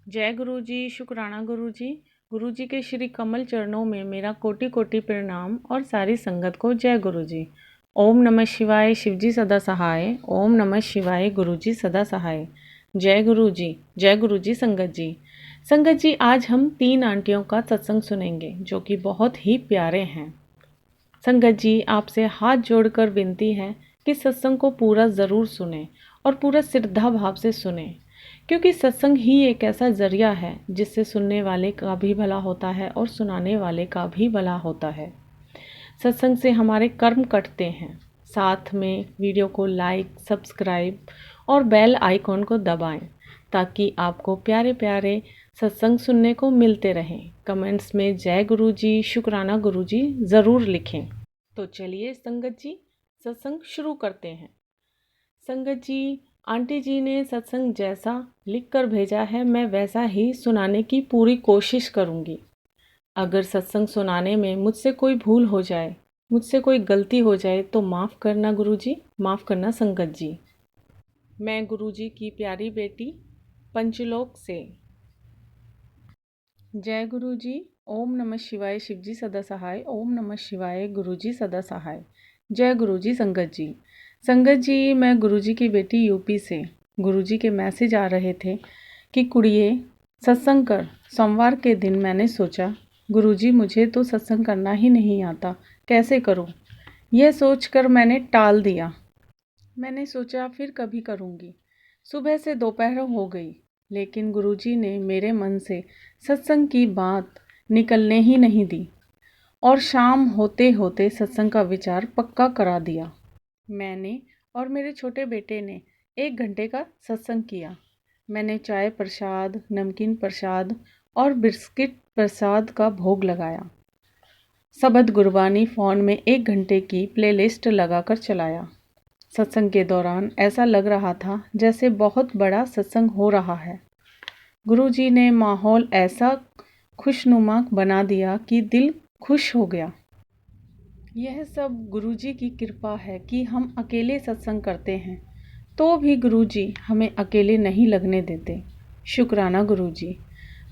जय गुरु जी, शुक्राना गुरु जी। गुरु जी के श्री कमल चरणों में मेरा कोटि कोटि प्रणाम और सारी संगत को जय गुरु जी। ओम नमः शिवाय, शिवजी सदा सहाय। ओम नमः शिवाय, गुरु जी सदा सहाय। जय गुरु जी, जय गुरु जी। संगत जी, संगत जी, आज हम 3 आंटियों का सत्संग सुनेंगे जो कि बहुत ही प्यारे हैं। संगत जी, आपसे हाथ जोड़कर विनती है कि सत्संग को पूरा ज़रूर सुने और पूरा श्रद्धा भाव से सुने, क्योंकि सत्संग ही एक ऐसा जरिया है जिससे सुनने वाले का भी भला होता है और सुनाने वाले का भी भला होता है। सत्संग से हमारे कर्म कटते हैं। साथ में वीडियो को लाइक, सब्सक्राइब और बेल आइकॉन को दबाएं ताकि आपको प्यारे प्यारे सत्संग सुनने को मिलते रहें। कमेंट्स में जय गुरु जी, शुक्राना गुरु जी ज़रूर लिखें। तो चलिए संगत जी, सत्संग शुरू करते हैं। संगत जी, आंटी जी ने सत्संग जैसा लिख कर भेजा है, मैं वैसा ही सुनाने की पूरी कोशिश करूँगी। अगर सत्संग सुनाने में मुझसे कोई भूल हो जाए, मुझसे कोई गलती हो जाए तो माफ़ करना गुरु जी, माफ़ करना संगत जी। मैं गुरु जी की प्यारी बेटी पंचलोक से। जय गुरु जी। ओम नमः शिवाय, शिवजी सदा सहाय। ओम नमः शिवाय, गुरु जी सदा सहाय। जय गुरु जी। संगत जी, संगत जी, मैं गुरु जी की बेटी यूपी से। गुरु जी के मैसेज आ रहे थे कि कुड़िए सत्संग कर। सोमवार के दिन मैंने सोचा गुरु जी मुझे तो सत्संग करना ही नहीं आता, कैसे करूं? यह सोचकर मैंने टाल दिया। मैंने सोचा फिर कभी करूंगी। सुबह से दोपहर हो गई, लेकिन गुरुजी ने मेरे मन से सत्संग की बात निकलने ही नहीं दी और शाम होते होते सत्संग का विचार पक्का करा दिया। मैंने और मेरे छोटे बेटे ने 1 घंटे का सत्संग किया। मैंने चाय प्रसाद, नमकीन प्रसाद और बिस्किट प्रसाद का भोग लगाया। सबद गुरबानी फ़ोन में 1 घंटे की प्लेलिस्ट लगाकर चलाया। सत्संग के दौरान ऐसा लग रहा था जैसे बहुत बड़ा सत्संग हो रहा है। गुरुजी ने माहौल ऐसा खुशनुमा बना दिया कि दिल खुश हो गया। यह सब गुरुजी की कृपा है कि हम अकेले सत्संग करते हैं तो भी गुरुजी हमें अकेले नहीं लगने देते। शुक्राना गुरुजी,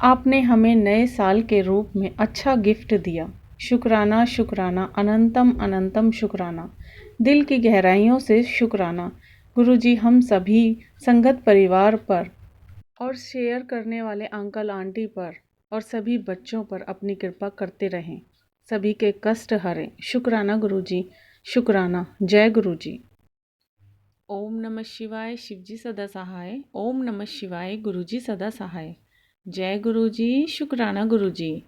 आपने हमें नए साल के रूप में अच्छा गिफ्ट दिया। शुक्राना, शुक्राना, अनंतम अनंतम शुक्राना, दिल की गहराइयों से शुक्राना। गुरुजी हम सभी संगत परिवार पर और शेयर करने वाले अंकल आंटी पर और सभी बच्चों पर अपनी कृपा करते रहें, सभी के कष्ट हरें। शुक्राना गुरुजी, शुक्राना। जय गुरुजी। ओम नमः शिवाय, शिवजी सदा सहाय। ओम नमः शिवाय, गुरुजी सदा सहाय। जय गुरुजी, शुक्राना गुरुजी।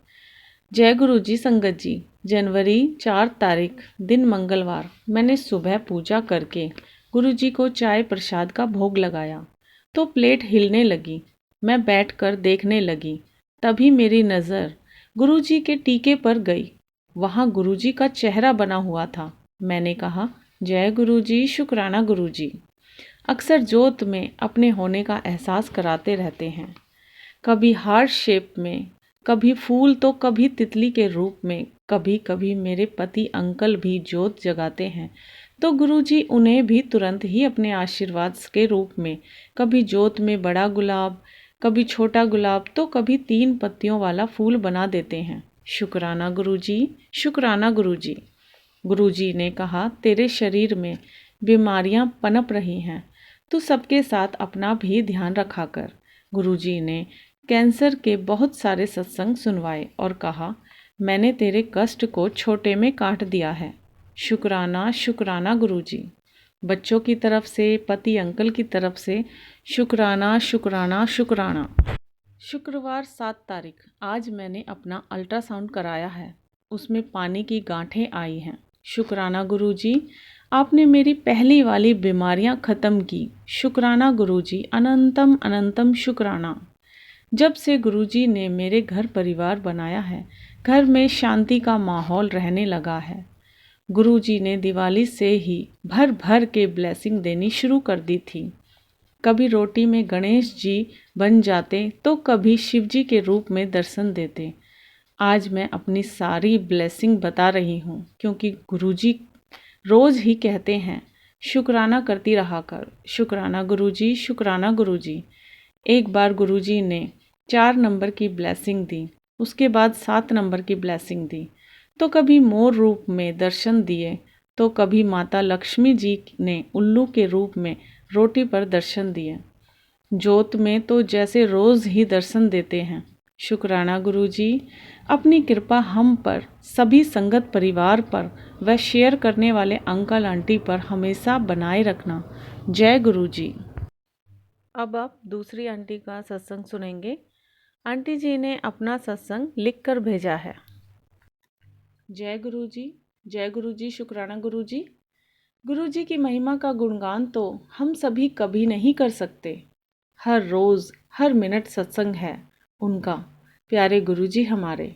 जय गुरु जी। संगत जी, जनवरी 4 तारीख दिन मंगलवार, मैंने सुबह पूजा करके गुरु जी को चाय प्रसाद का भोग लगाया तो प्लेट हिलने लगी। मैं बैठकर देखने लगी, तभी मेरी नज़र गुरु जी के टीके पर गई। वहाँ गुरु जी का चेहरा बना हुआ था। मैंने कहा, जय गुरु जी, शुक्राना गुरु जी। अक्सर जोत में अपने होने का एहसास कराते रहते हैं, कभी हार्ट शेप में, कभी फूल तो कभी तितली के रूप में। कभी कभी मेरे पति अंकल भी जोत जगाते हैं तो गुरुजी उन्हें भी तुरंत ही अपने आशीर्वाद के रूप में, कभी जोत में बड़ा गुलाब, कभी छोटा गुलाब, तो कभी 3 पत्तियों वाला फूल बना देते हैं। शुक्राना गुरुजी, शुक्राना गुरुजी। गुरुजी ने कहा, तेरे शरीर में बीमारियां पनप रही हैं, तू सबके साथ अपना भी ध्यान रखा कर। गुरुजी ने कैंसर के बहुत सारे सत्संग सुनवाए और कहा, मैंने तेरे कष्ट को छोटे में काट दिया है। शुक्राना, शुक्राना गुरुजी। बच्चों की तरफ से, पति अंकल की तरफ से शुक्राना, शुक्राना, शुक्राना। शुक्रवार 7 तारीख, आज मैंने अपना अल्ट्रासाउंड कराया है, उसमें पानी की गांठें आई हैं। शुक्राना गुरुजी, आपने मेरी पहली वाली बीमारियां ख़त्म की। शुक्राना गुरुजी, अनंतम अनंतम शुक्राना। जब से गुरुजी ने मेरे घर परिवार बनाया है, घर में शांति का माहौल रहने लगा है। गुरुजी ने दिवाली से ही भर भर के ब्लेसिंग देनी शुरू कर दी थी। कभी रोटी में गणेश जी बन जाते तो कभी शिव जी के रूप में दर्शन देते। आज मैं अपनी सारी ब्लेसिंग बता रही हूँ, क्योंकि गुरुजी रोज़ ही कहते हैं, शुक्राना करती रहा कर। शुक्राना गुरुजी, शुक्राना गुरुजी। एक बार गुरुजी ने 4 नंबर की ब्लेसिंग दी, उसके बाद 7 नंबर की ब्लेसिंग दी। तो कभी मोर रूप में दर्शन दिए, तो कभी माता लक्ष्मी जी ने उल्लू के रूप में रोटी पर दर्शन दिए। जोत में तो जैसे रोज़ ही दर्शन देते हैं। शुक्राना गुरुजी, अपनी कृपा हम पर, सभी संगत परिवार पर व शेयर करने वाले अंकल आंटी पर हमेशा बनाए रखना। जय गुरुजी। अब आप दूसरी आंटी का सत्संग सुनेंगे। आंटी जी ने अपना सत्संग लिख कर भेजा है। जय गुरुजी, जय गुरुजी, शुक्राना गुरुजी। गुरुजी की महिमा का गुणगान तो हम सभी कभी नहीं कर सकते। हर रोज़ हर मिनट सत्संग है उनका। प्यारे गुरुजी हमारे,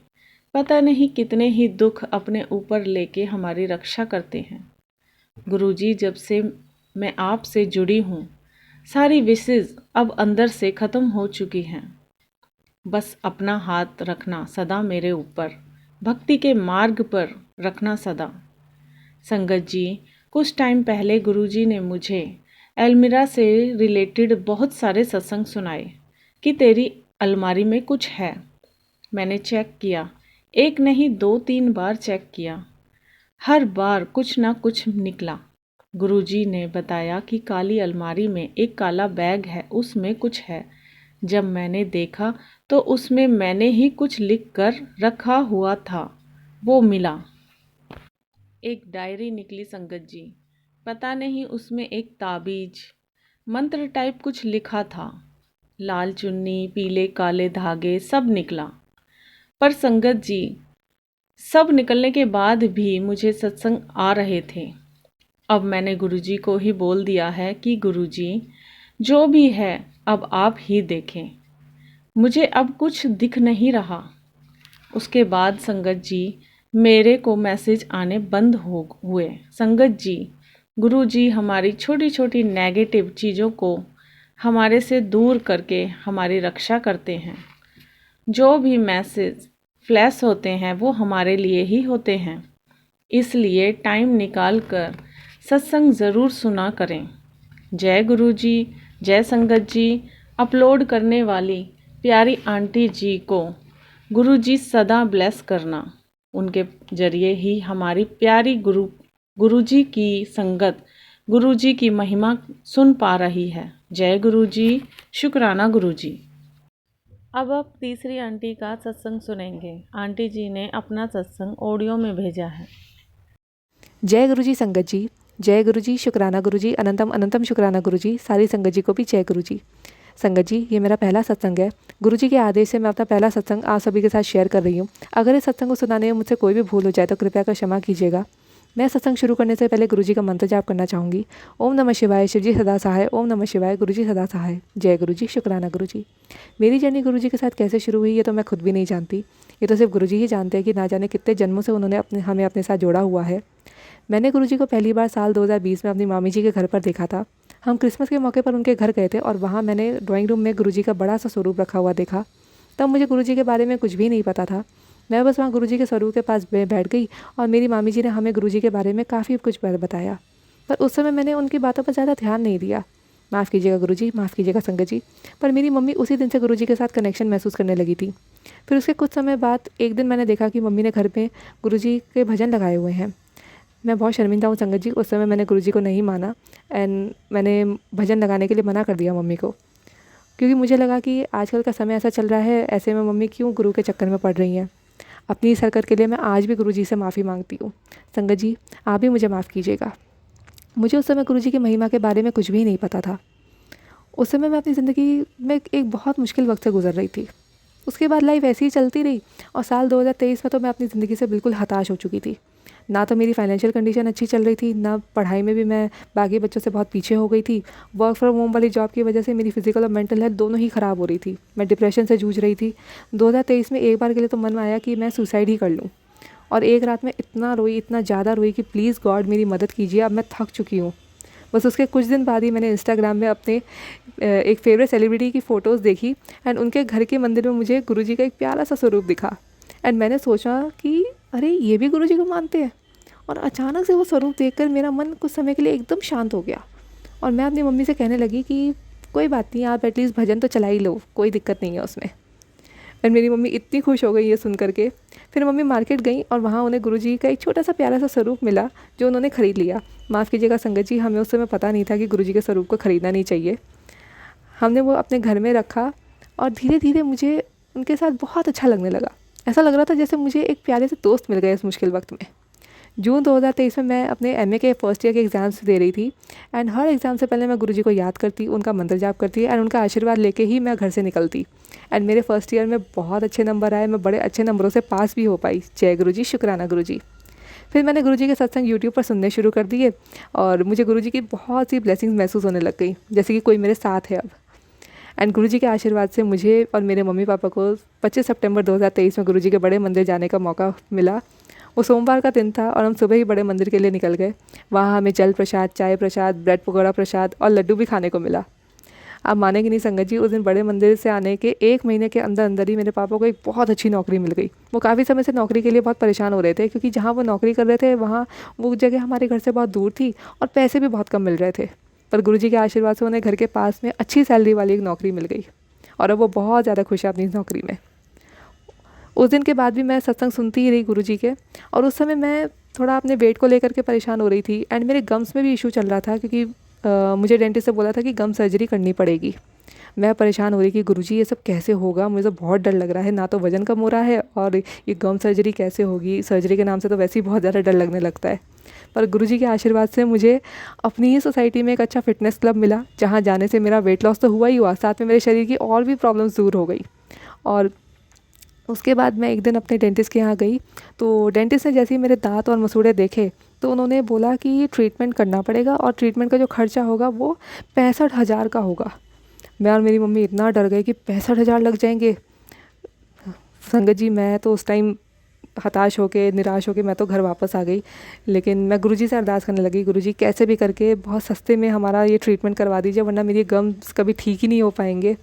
पता नहीं कितने ही दुख अपने ऊपर लेके हमारी रक्षा करते हैं। गुरुजी, जब से मैं आपसे जुड़ी हूँ, सारी विशेज़ अब अंदर से ख़त्म हो चुकी हैं। बस अपना हाथ रखना सदा मेरे ऊपर, भक्ति के मार्ग पर रखना सदा। संगत जी, कुछ टाइम पहले गुरुजी ने मुझे एल्मिरा से रिलेटेड बहुत सारे सत्संग सुनाए कि तेरी अलमारी में कुछ है। मैंने चेक किया, एक नहीं 2-3 बार चेक किया। हर बार कुछ ना कुछ निकला। गुरुजी ने बताया कि काली अलमारी में एक काला बैग है, उसमें कुछ है। जब मैंने देखा तो उसमें मैंने ही कुछ लिख कर रखा हुआ था, वो मिला। एक डायरी निकली संगत जी। पता नहीं उसमें एक ताबीज मंत्र टाइप कुछ लिखा था। लाल चुन्नी, पीले काले धागे सब निकला। पर संगत जी, सब निकलने के बाद भी मुझे सत्संग आ रहे थे। अब मैंने गुरुजी को ही बोल दिया है कि गुरुजी, जो भी है अब आप ही देखें, मुझे अब कुछ दिख नहीं रहा। उसके बाद संगत जी, मेरे को मैसेज आने बंद हुए। संगत जी, गुरुजी हमारी छोटी छोटी नेगेटिव चीज़ों को हमारे से दूर करके हमारी रक्षा करते हैं। जो भी मैसेज फ्लैश होते हैं वो हमारे लिए ही होते हैं। इसलिए टाइम निकाल कर सत्संग ज़रूर सुना करें। जय गुरुजी, जय संगत जी। अपलोड करने वाली प्यारी आंटी जी को गुरुजी सदा ब्लेस करना। उनके जरिए ही हमारी प्यारी गुरुजी की संगत गुरुजी की महिमा सुन पा रही है। जय गुरुजी, शुक्राना गुरुजी। अब आप तीसरी आंटी का सत्संग सुनेंगे। आंटी जी ने अपना सत्संग ऑडियो में भेजा है। जय गुरुजी संगत जी, जय गुरुजी, शुक्राना गुरुजी, अनंतम अनंतम शुक्राना गुरुजी, सारी संगत जी को भी जय गुरुजी। संगत जी, ये मेरा पहला सत्संग है। गुरुजी के आदेश से मैं अपना पहला सत्संग आप सभी के साथ शेयर कर रही हूँ। अगर इस सत्संग को सुनाने में मुझसे कोई भी भूल हो जाए तो कृपया कर क्षमा कीजिएगा। मैं सत्संग शुरू करने से पहले गुरुजी का मंत्र जाप करना चाहूँगी। ओम नमः शिवाय, शिवजी सदा सहाय। ओम नमः शिवाय, गुरुजी सदा सहाय। जय गुरुजी, शुक्राना गुरुजी। मेरी जर्नी गुरुजी के साथ कैसे शुरू हुई ये तो मैं खुद भी नहीं जानती। ये तो सिर्फ गुरुजी ही जानते हैं कि ना जाने कितने जन्मों से उन्होंने हमें अपने साथ जोड़ा हुआ है। मैंने गुरुजी को पहली बार साल 2020 में अपनी मामी जी के घर पर देखा था। हम क्रिसमस के मौके पर उनके घर गए थे और वहाँ मैंने ड्राइंग रूम में गुरुजी का बड़ा सा स्वरूप रखा हुआ देखा। तब मुझे गुरुजी के बारे में कुछ भी नहीं पता था। मैं बस वहाँ गुरुजी के स्वरूप के पास बैठ गई और मेरी मामी जी ने हमें गुरुजी के बारे में काफ़ी कुछ बताया। पर उस समय मैंने उनकी बातों पर ज़्यादा ध्यान नहीं दिया। माफ़ कीजिएगा गुरुजी, माफ़ कीजिएगा संगत जी। पर मेरी मम्मी उसी दिन से गुरुजी के साथ कनेक्शन महसूस करने लगी थी। फिर उसके कुछ समय बाद एक दिन मैंने देखा कि मम्मी ने घर में गुरुजी के भजन लगाए हुए हैं। मैं बहुत शर्मिंदा हूँ संगत जी, उस समय मैंने गुरुजी को नहीं माना एंड मैंने भजन लगाने के लिए मना कर दिया मम्मी को, क्योंकि मुझे लगा कि आजकल का समय ऐसा चल रहा है, ऐसे में मम्मी क्यों गुरु के चक्कर में पड़ रही हैं। अपनी इस हरकत के लिए मैं आज भी गुरुजी से माफ़ी मांगती हूँ। संगत जी, आप भी मुझे माफ़ कीजिएगा। मुझे उस समय गुरुजी की महिमा के बारे में कुछ भी नहीं पता था। उस समय मैं अपनी ज़िंदगी में एक बहुत मुश्किल वक्त से गुजर रही थी। उसके बाद लाइफ ऐसी ही चलती रही और साल 2023 में तो मैं अपनी ज़िंदगी से बिल्कुल हताश हो चुकी थी। ना तो मेरी फाइनेंशियल कंडीशन अच्छी चल रही थी, ना पढ़ाई में भी मैं बाकी बच्चों से बहुत पीछे हो गई थी। वर्क फ्रॉम होम वाली जॉब की वजह से मेरी फिजिकल और मेंटल हेल्थ दोनों ही ख़राब हो रही थी। मैं डिप्रेशन से जूझ रही थी। 2023 में एक बार के लिए तो मन में आया कि मैं सुसाइड ही कर लूँ। और एक रात में इतना रोई, इतना ज़्यादा रोई कि प्लीज़ गॉड मेरी मदद कीजिए, अब मैं थक चुकी हूँ। बस उसके कुछ दिन बाद ही मैंने इंस्टाग्राम में अपने एक फेवरेट सेलिब्रिटी की फ़ोटोज़ देखी एंड उनके घर के मंदिर में मुझे गुरुजी का एक प्यारा सा स्वरूप दिखा एंड मैंने सोचा कि अरे ये भी गुरुजी को मानते हैं। और अचानक से वो स्वरूप देखकर मेरा मन कुछ समय के लिए एकदम शांत हो गया और मैं अपनी मम्मी से कहने लगी कि कोई बात नहीं, आप एटलीस्ट भजन तो चला ही लो, कोई दिक्कत नहीं है उसमें। एंड मेरी मम्मी इतनी खुश हो गई ये सुन करके। फिर मम्मी मार्केट गई और वहाँ उन्हें गुरुजी का एक छोटा सा प्यारा सा स्वरूप मिला जो उन्होंने ख़रीद लिया। माफ़ कीजिएगा संगत जी, हमें उस समय पता नहीं था कि गुरुजी के स्वरूप को ख़रीदना नहीं चाहिए। हमने वो अपने घर में रखा और धीरे धीरे मुझे उनके साथ बहुत अच्छा लगने लगा। ऐसा लग रहा था जैसे मुझे एक प्यारे से दोस्त मिल गए इस मुश्किल वक्त में। जून 2023 में मैं अपने एमए के फर्स्ट ईयर के एग्ज़ाम्स दे रही थी एंड हर एग्ज़ाम से पहले मैं गुरुजी को याद करती, उनका मंत्र जाप करती एंड उनका आशीर्वाद लेके ही मैं घर से निकलती। एंड मेरे फर्स्ट ईयर में बहुत अच्छे नंबर आए, मैं बड़े अच्छे नंबरों से पास भी हो पाई। जय गुरुजी, शुक्राना गुरुजी। फिर मैंने गुरुजी के सत्संग यूट्यूब पर सुनने शुरू कर दिए और मुझे गुरुजी की बहुत सी ब्लेसिंग्स महसूस होने लग गई, जैसे कि कोई मेरे साथ है अब। एंड गुरुजी के आशीर्वाद से मुझे और मेरे मम्मी पापा को 25 सितंबर 2023 में गुरुजी के बड़े मंदिर जाने का मौका मिला। वो सोमवार का दिन था और हम सुबह ही बड़े मंदिर के लिए निकल गए। वहाँ हमें जल प्रसाद, चाय प्रसाद, ब्रेड पकौड़ा प्रसाद और लड्डू भी खाने को मिला। आप मानेंगे नहीं संगत जी, उस दिन बड़े मंदिर से आने के 1 महीने के अंदर अंदर ही मेरे पापा को एक बहुत अच्छी नौकरी मिल गई। वो काफ़ी समय से नौकरी के लिए बहुत परेशान हो रहे थे क्योंकि जहाँ वो नौकरी कर रहे थे वहाँ वो जगह हमारे घर से बहुत दूर थी और पैसे भी बहुत कम मिल रहे थे। पर गुरुजी के आशीर्वाद से उन्हें घर के पास में अच्छी सैलरी वाली एक नौकरी मिल गई और अब वो बहुत ज़्यादा खुश है अपनी इस नौकरी में। उस दिन के बाद भी मैं सत्संग सुनती ही रही गुरुजी के और उस समय मैं थोड़ा अपने वेट को लेकर के परेशान हो रही थी एंड मेरे गम्स में भी इशू चल रहा था क्योंकि मुझे डेंटिस्ट से बोला था कि गम सर्जरी करनी पड़ेगी। मैं परेशान हो रही कि गुरुजी ये सब कैसे होगा, मुझे तो बहुत डर लग रहा है, ना तो वज़न कम हो रहा है और ये गम सर्जरी कैसे होगी। सर्जरी के नाम से तो वैसे ही बहुत ज़्यादा डर लगने लगता है। पर गुरुजी के आशीर्वाद से मुझे अपनी ही सोसाइटी में एक अच्छा फिटनेस क्लब मिला जहाँ जाने से मेरा वेट लॉस तो हुआ ही हुआ, साथ में मेरे शरीर की और भी प्रॉब्लम्स दूर हो गई। और उसके बाद मैं एक दिन अपने डेंटिस्ट के यहाँ गई तो डेंटिस्ट ने जैसे ही मेरे दांत और मसूड़े देखे तो उन्होंने बोला कि ट्रीटमेंट करना पड़ेगा और ट्रीटमेंट का जो खर्चा होगा वो 65,000 का होगा। मैं और मेरी मम्मी इतना डर गए कि 65,000 लग जाएंगे। संगत जी, मैं तो उस टाइम हताश होके, निराश होके मैं तो घर वापस आ गई। लेकिन मैं गुरुजी से अरदास करने लगी, गुरुजी कैसे भी करके बहुत सस्ते में हमारा ये ट्रीटमेंट करवा दीजिए वरना मेरी गम्स कभी ठीक ही नहीं हो पाएंगे।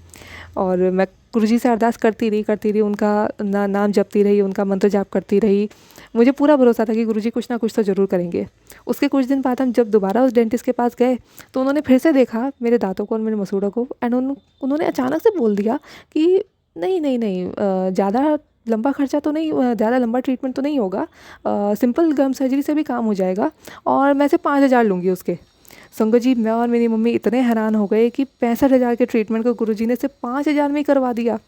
और मैं गुरुजी से अरदास करती रही, उनका नाम जपती रही, उनका मंत्र जाप करती रही। मुझे पूरा भरोसा था कि गुरुजी कुछ ना कुछ तो ज़रूर करेंगे। उसके कुछ दिन बाद हम जब दोबारा उस डेंटिस्ट के पास गए तो उन्होंने फिर से देखा मेरे दांतों को और मेरे मसूड़ों को एंड उन्होंने अचानक से बोल दिया कि नहीं, ज़्यादा लंबा खर्चा तो नहीं, ज़्यादा लंबा ट्रीटमेंट तो नहीं होगा, सिंपल गम सर्जरी से भी काम हो जाएगा और मैं सिर्फ 5,000 लूँगी उसके। संगत जी, मैं और मेरी मम्मी इतने हैरान हो गए कि 65,000 के ट्रीटमेंट को गुरुजी ने सिर्फ 5,000 में ही करवा दिया।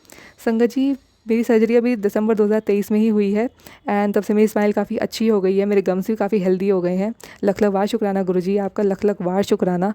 संगत जी, मेरी सर्जरी अभी दिसंबर 2023 में ही हुई है एंड तब से मेरी स्माइल काफ़ी अच्छी हो गई है, मेरे गम्स भी काफ़ी हेल्दी हो गए हैं। लख लख वार शुक्राना गुरुजी, आपका लख लख वार शुक्राना।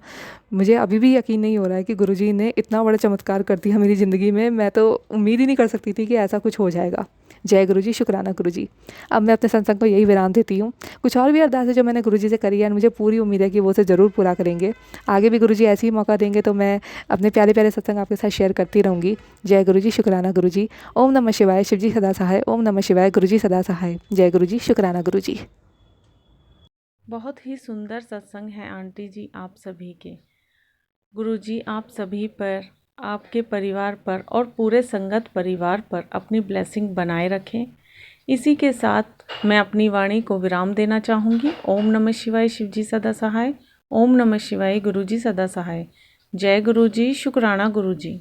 मुझे अभी भी यकीन नहीं हो रहा है कि गुरुजी ने इतना बड़ा चमत्कार कर दिया मेरी ज़िंदगी में। मैं तो उम्मीद ही नहीं कर सकती थी कि ऐसा कुछ हो जाएगा। जय गुरुजी, शुक्राना गुरुजी। अब मैं अपने सत्संग को यही विराम देती हूँ। कुछ और भी अरदास है जो मैंने गुरुजी से करी है और मुझे पूरी उम्मीद है कि वो उसे ज़रूर पूरा करेंगे। आगे भी गुरुजी ऐसे ही मौका देंगे तो मैं अपने प्यारे प्यारे सत्संग आपके साथ शेयर करती रहूँगी। जय गुरुजी, शुक्राना गुरुजी। ओम नमः शिवाय, शिवजी सदा सहाय। ओम नमः शिवाय, गुरुजी सदा सहाय। जय गुरुजी, शुक्राना गुरुजी। बहुत ही सुंदर सत्संग है आंटी जी आप सभी के। गुरुजी आप सभी पर, आपके परिवार पर और पूरे संगत परिवार पर अपनी ब्लेसिंग बनाए रखें। इसी के साथ मैं अपनी वाणी को विराम देना चाहूँगी। ओम नमः शिवाय, शिवजी सदा सहाय। ओम नमः शिवाय, गुरुजी सदा सहाय। जय गुरुजी, शुक्राना गुरुजी।